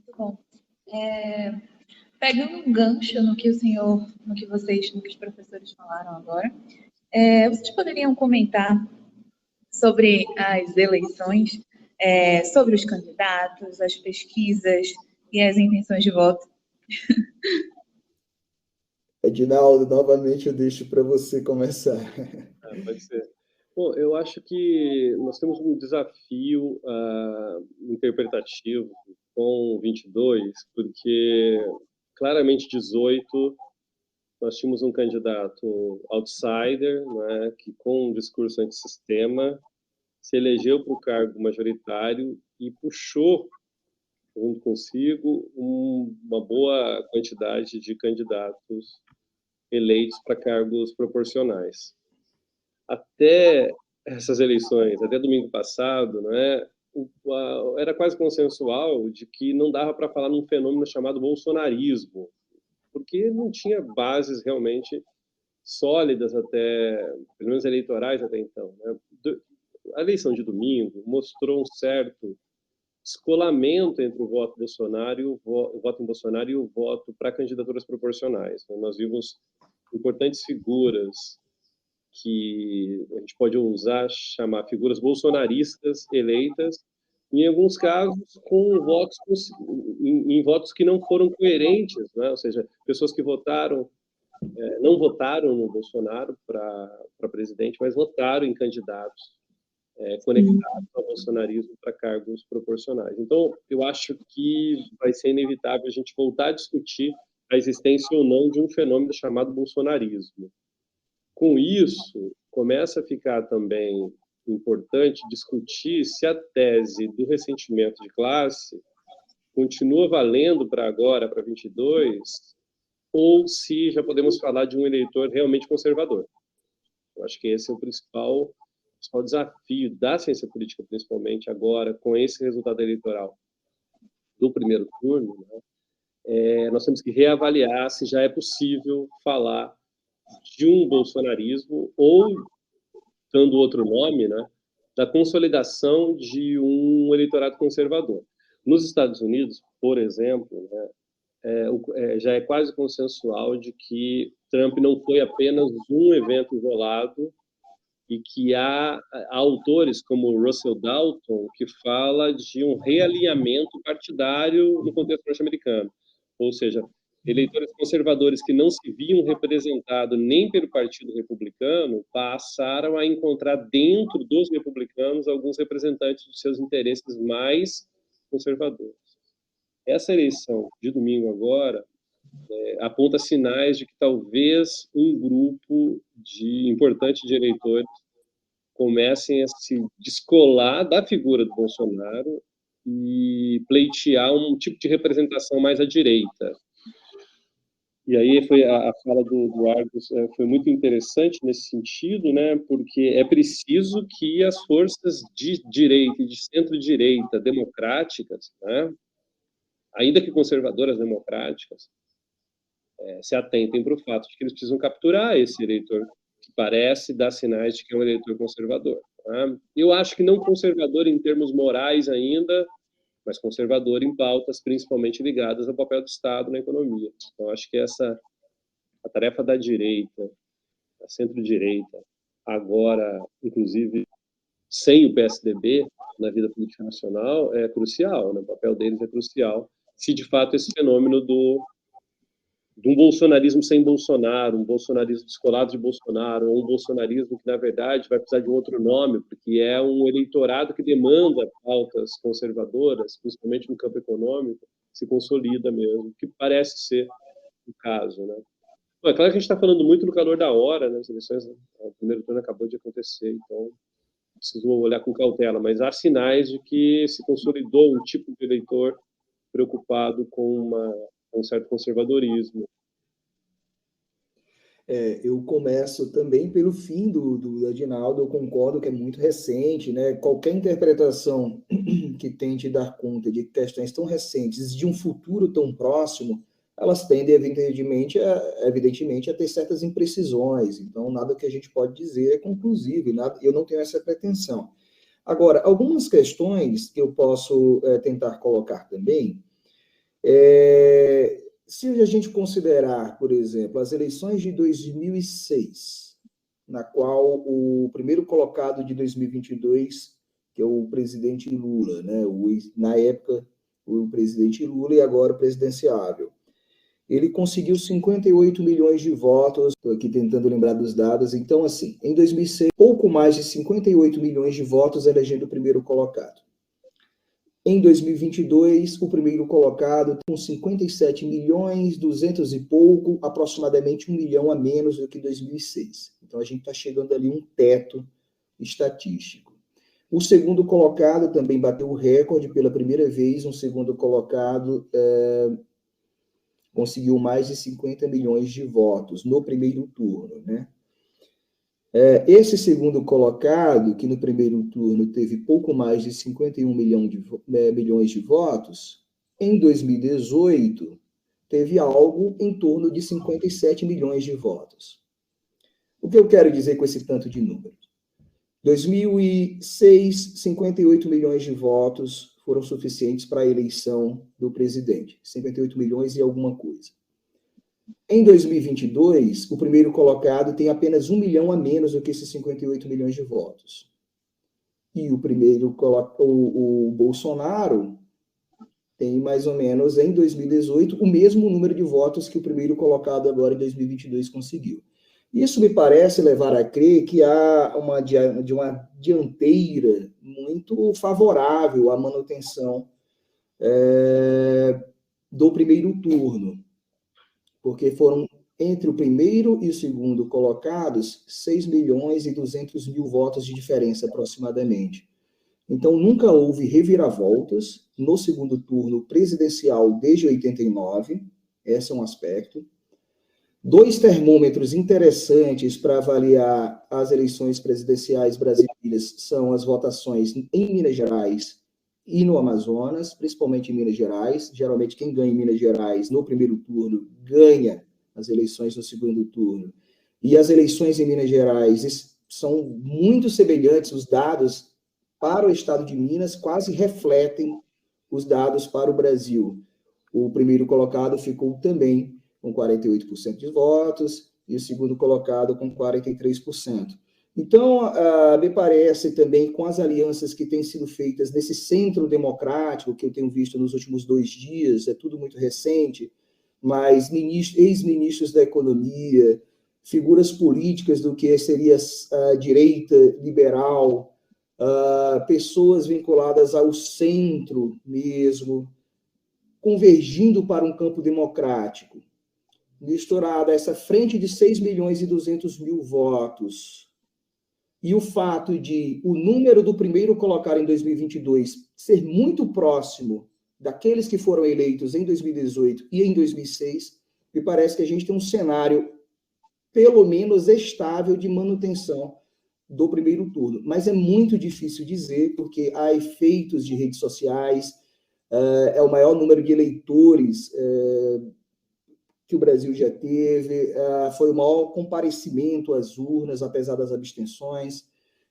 Muito bom. Pegando um gancho no que os professores falaram agora, vocês poderiam comentar sobre as eleições, sobre os candidatos, as pesquisas e as intenções de voto? Edinaldo, novamente eu deixo para você começar. Pode ser. Bom, eu acho que nós temos um desafio interpretativo com 22, porque claramente 18 nós tínhamos um candidato outsider, né, que com um discurso antissistema se elegeu para o cargo majoritário e puxou junto consigo uma boa quantidade de candidatos eleitos para cargos proporcionais. Até essas eleições, até domingo passado, né, era quase consensual de que não dava para falar num fenômeno chamado bolsonarismo, porque não tinha bases realmente sólidas até, pelo menos eleitorais até então, né? A eleição de domingo mostrou um certo descolamento entre o voto Bolsonaro, o voto em Bolsonaro e o voto para candidaturas proporcionais. Nós vimos importantes figuras que a gente pode chamar figuras bolsonaristas eleitas, em alguns casos com votos em votos que não foram coerentes, né? Ou seja, pessoas que não votaram no Bolsonaro para presidente, mas votaram em candidatos conectados ao bolsonarismo para cargos proporcionais. Então, eu acho que vai ser inevitável a gente voltar a discutir a existência ou não de um fenômeno chamado bolsonarismo. Com isso, começa a ficar também importante discutir se a tese do ressentimento de classe continua valendo para agora, para 22, ou se já podemos falar de um eleitor realmente conservador. Eu acho que esse é o principal desafio da ciência política, principalmente agora, com esse resultado eleitoral do primeiro turno, né? Nós temos que reavaliar se já é possível falar de um bolsonarismo ou, dando outro nome, né, da consolidação de um eleitorado conservador. Nos Estados Unidos, por exemplo, né, já é quase consensual de que Trump não foi apenas um evento isolado e que há autores como Russell Dalton que fala de um realinhamento partidário no contexto norte-americano, ou seja, eleitores conservadores que não se viam representados nem pelo Partido Republicano passaram a encontrar dentro dos republicanos alguns representantes de seus interesses mais conservadores. Essa eleição de domingo agora aponta sinais de que talvez um grupo importante de eleitores comecem a se descolar da figura do Bolsonaro e pleitear um tipo de representação mais à direita. E aí foi a fala do Argos foi muito interessante nesse sentido, né? Porque é preciso que as forças de direita e de centro-direita democráticas, né, ainda que conservadoras democráticas, se atentem para o fato de que eles precisam capturar esse eleitor que parece dar sinais de que é um eleitor conservador. Tá? Eu acho que não conservador em termos morais ainda, mas conservador em pautas principalmente ligadas ao papel do Estado na economia. Então, acho que a tarefa da direita, da centro-direita, agora, inclusive, sem o PSDB na vida política nacional, é crucial, né? O papel deles é crucial, se de fato esse fenômeno de um bolsonarismo sem Bolsonaro, um bolsonarismo descolado de Bolsonaro, ou um bolsonarismo que, na verdade, vai precisar de um outro nome, porque é um eleitorado que demanda pautas conservadoras, principalmente no campo econômico, se consolida mesmo, que parece ser o caso, né? Bom, é claro que a gente está falando muito no calor da hora, né? As eleições, o primeiro turno acabou de acontecer, então preciso olhar com cautela, mas há sinais de que se consolidou um tipo de eleitor preocupado com um certo conservadorismo. Eu começo também pelo fim do Edinaldo, eu concordo que é muito recente, né? Qualquer interpretação que tente dar conta de questões tão recentes, de um futuro tão próximo, elas tendem, evidentemente, a ter certas imprecisões. Então, nada que a gente pode dizer é conclusivo, eu não tenho essa pretensão. Agora, algumas questões que eu posso tentar colocar também, Se a gente considerar, por exemplo, as eleições de 2006, na qual o primeiro colocado de 2022, que é o presidente Lula, né? Na época, o presidente Lula e agora o presidenciável, ele conseguiu 58 milhões de votos, estou aqui tentando lembrar dos dados, então, assim, em 2006, pouco mais de 58 milhões de votos elegendo o primeiro colocado. Em 2022, o primeiro colocado com 57 milhões, 200 e pouco, aproximadamente 1 milhão a menos do que 2006. Então, a gente está chegando ali um teto estatístico. O segundo colocado também bateu o recorde pela primeira vez, um segundo colocado conseguiu mais de 50 milhões de votos no primeiro turno, né? Esse segundo colocado, que no primeiro turno teve pouco mais de 51 milhões de votos, em 2018 teve algo em torno de 57 milhões de votos. O que eu quero dizer com esse tanto de números? 2006, 58 milhões de votos foram suficientes para a eleição do presidente. 58 milhões e alguma coisa. Em 2022, o primeiro colocado tem apenas 1 milhão a menos do que esses 58 milhões de votos. E o primeiro, o Bolsonaro, tem mais ou menos, em 2018, o mesmo número de votos que o primeiro colocado agora em 2022 conseguiu. Isso me parece levar a crer que há uma dianteira muito favorável à manutenção do primeiro turno, porque foram, entre o primeiro e o segundo colocados, 6 milhões e 200 mil votos de diferença, aproximadamente. Então, nunca houve reviravoltas no segundo turno presidencial desde 89, esse é um aspecto. 2 termômetros interessantes para avaliar as eleições presidenciais brasileiras são as votações em Minas Gerais e no Amazonas, principalmente em Minas Gerais. Geralmente, quem ganha em Minas Gerais no primeiro turno ganha as eleições no segundo turno. E as eleições em Minas Gerais são muito semelhantes, os dados para o estado de Minas quase refletem os dados para o Brasil. O primeiro colocado ficou também com 48% de votos, e o segundo colocado com 43%. Então, me parece também, com as alianças que têm sido feitas nesse centro democrático, que eu tenho visto nos últimos 2 dias, é tudo muito recente, mas ex-ministros da economia, figuras políticas do que seria a direita liberal, pessoas vinculadas ao centro mesmo, convergindo para um campo democrático, misturada a essa frente de 6 milhões e 200 mil votos, e o fato de o número do primeiro colocado em 2022 ser muito próximo daqueles que foram eleitos em 2018 e em 2006, me parece que a gente tem um cenário, pelo menos, estável de manutenção do primeiro turno. Mas é muito difícil dizer, porque há efeitos de redes sociais, é o maior número de eleitores que o Brasil já teve, foi o maior comparecimento às urnas, apesar das abstenções.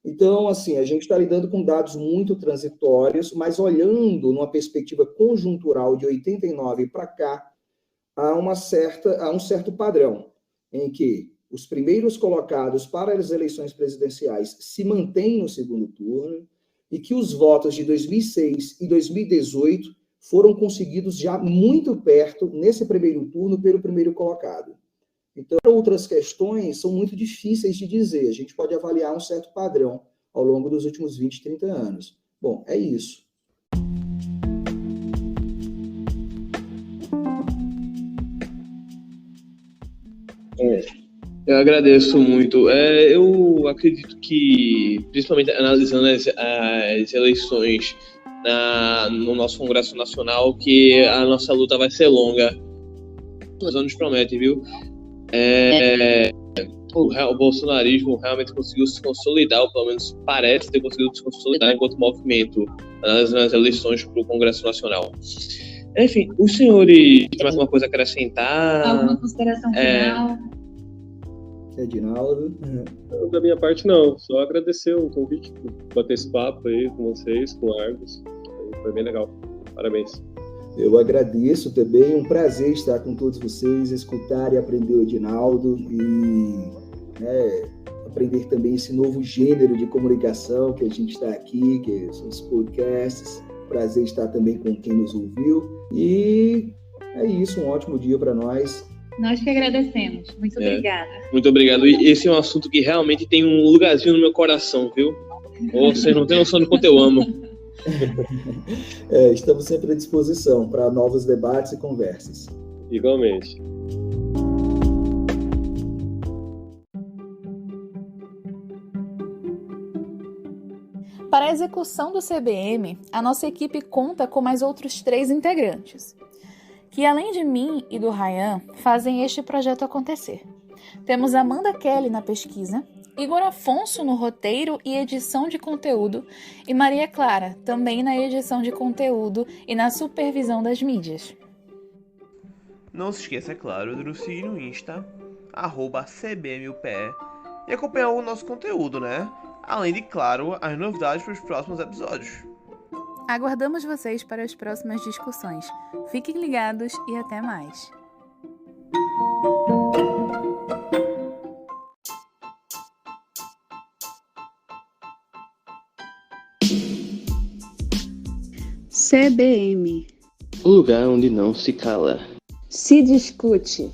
Então, assim, a gente está lidando com dados muito transitórios, mas olhando numa perspectiva conjuntural de 89 para cá, há um certo padrão, em que os primeiros colocados para as eleições presidenciais se mantêm no segundo turno, e que os votos de 2006 e 2018 foram conseguidos já muito perto, nesse primeiro turno, pelo primeiro colocado. Então, outras questões são muito difíceis de dizer. A gente pode avaliar um certo padrão ao longo dos últimos 20, 30 anos. Bom, é isso. Eu agradeço muito. Eu acredito que, principalmente analisando as eleições no nosso Congresso Nacional, que a nossa luta vai ser longa. Os anos prometem, viu? O bolsonarismo realmente conseguiu se consolidar, ou pelo menos parece ter conseguido se consolidar enquanto movimento nas eleições para o Congresso Nacional. Enfim, os senhores têm mais alguma coisa a acrescentar? Alguma consideração final? Edinaldo? Da minha parte, não. Só agradecer o convite, bater esse papo aí com vocês, com o Argos. Foi bem legal. Parabéns. Eu agradeço também, um prazer estar com todos vocês, escutar e aprender o Edinaldo e aprender também esse novo gênero de comunicação que a gente está aqui, que são os podcasts. Prazer estar também com quem nos ouviu. E é isso, um ótimo dia para nós. Nós que agradecemos. Muito obrigada. Muito obrigado. E esse é um assunto que realmente tem um lugarzinho no meu coração, viu? Vocês não têm noção do quanto eu amo. Estamos sempre à disposição para novos debates e conversas. Igualmente. Para a execução do CBM, a nossa equipe conta com mais outros 3 integrantes, que além de mim e do Ryan, fazem este projeto acontecer. Temos Amanda Kelly na pesquisa, Igor Afonso no roteiro e edição de conteúdo e Maria Clara também na edição de conteúdo e na supervisão das mídias. Não se esqueça, é claro, de nos seguir no Insta, @CBMUPE, e acompanhar o nosso conteúdo, né? Além de, claro, as novidades para os próximos episódios. Aguardamos vocês para as próximas discussões. Fiquem ligados e até mais. CBM. O lugar onde não se cala. Se discute.